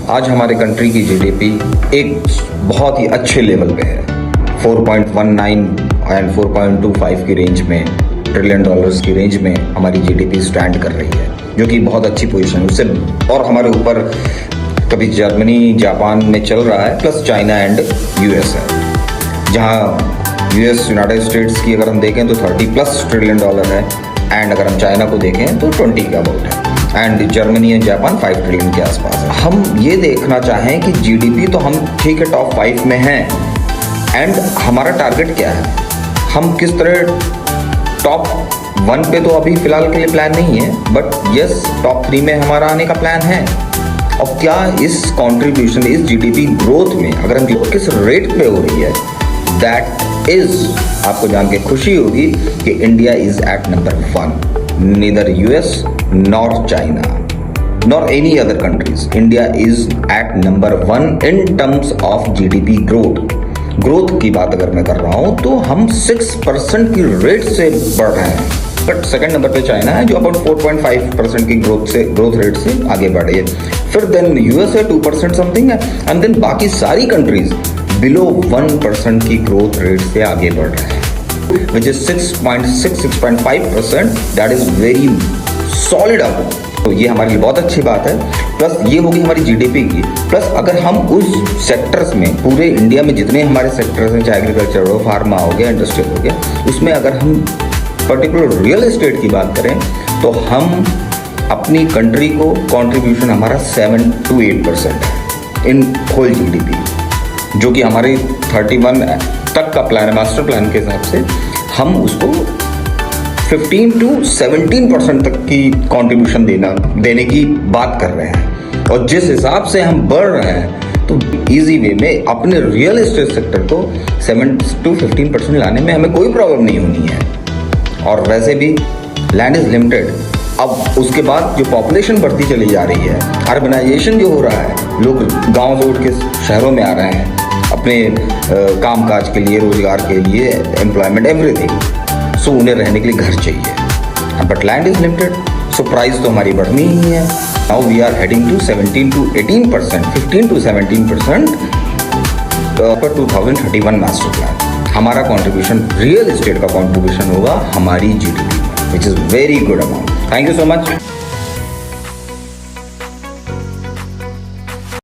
आज हमारे कंट्री की जीडीपी एक बहुत ही अच्छे लेवल पे है। 4.19 एंड 4.25 की रेंज में, ट्रिलियन डॉलर्स की रेंज में हमारी जीडीपी स्टैंड कर रही है, जो कि बहुत अच्छी पोजीशन है उससे। और हमारे ऊपर कभी जर्मनी, जापान में चल रहा है, प्लस चाइना एंड यूएस है, जहाँ यूएस, यूनाइटेड स्टेट्स की अगर हम देखें तो 30+ ट्रिलियन डॉलर है, एंड अगर हम चाइना को देखें तो 20 के अबाउट है, and Germany and Japan 5 trillion के आसपास है। हम ये देखना चाहें कि जीडीपी तो हम ठीक है टॉप 5 में हैं, एंड हमारा टारगेट क्या है, हम किस तरह टॉप 1 पे तो अभी फिलहाल के लिए प्लान नहीं है, बट यस टॉप 3 में हमारा आने का प्लान है। और क्या इस कंट्रीब्यूशन, इस जीडीपी ग्रोथ में अगर हम किस रेट पे हो रही है, दैट इज आपको जान के खुशी होगी कि India is at number 1, neither US nor China nor any other countries. India is at number 1 in terms of GDP growth की बात अगर मैं कर रहा हूं तो हम 6% की रेट से बढ़ रहे हैं, बट सेकंड नंबर पे चाइना है जो अबाउट 4.5% की ग्रोथ रेट से आगे बढ़ रही है। फिर देन यूएस है 2% समथिंग है, एंड देन बाकी सारी कंट्रीज बिलो 1% की ग्रोथ रेट से आगे बढ़ रहे हैं, which is 6.5%। That is very solid up. तो ये हमारे लिए बहुत अच्छी बात है। प्लस ये होगी हमारी जीडीपी की, प्लस अगर हम उस सेक्टर्स में, पूरे इंडिया में जितने हमारे सेक्टर्स हैं, चाहे एग्रीकल्चर हो, फार्मा हो गया, इंडस्ट्रियल हो गया, उसमें अगर हम पर्टिकुलर रियल एस्टेट की बात करें तो हम अपनी कंट्री को कंट्रीब्यूशन हमारा 7 to 8% है इन होल जीडीपी, जो कि हमारे 31 तक का प्लान है, मास्टर प्लान के हिसाब से हम उसको 15 to 17% तक की कंट्रीब्यूशन देने की बात कर रहे हैं। और जिस हिसाब से हम बढ़ रहे हैं तो इजी वे में अपने रियल एस्टेट सेक्टर को 7 to 15% लाने में हमें कोई प्रॉब्लम नहीं होनी है। और वैसे भी लैंड इज लिमिटेड। अब उसके बाद जो पॉपुलेशन बढ़ती चली जा रही है, अर्बनाइजेशन जो हो रहा है, लोग गांव से उठ के शहरों में आ रहे हैं अपने कामकाज के लिए, रोजगार के लिए, एम्प्लॉयमेंट, एवरीथिंग। सो उन्हें रहने के लिए घर चाहिए, but land is limited, so price तो हमारी बढ़नी ही है। Now we are heading to 17 to 18%, 15 to 17% पर 2031 मास्टर प्लान। हमारा कंट्रीब्यूशन, रियल एस्टेट का कंट्रीब्यूशन होगा हमारी जीडीपी में, which is very good amount. Thank you so much.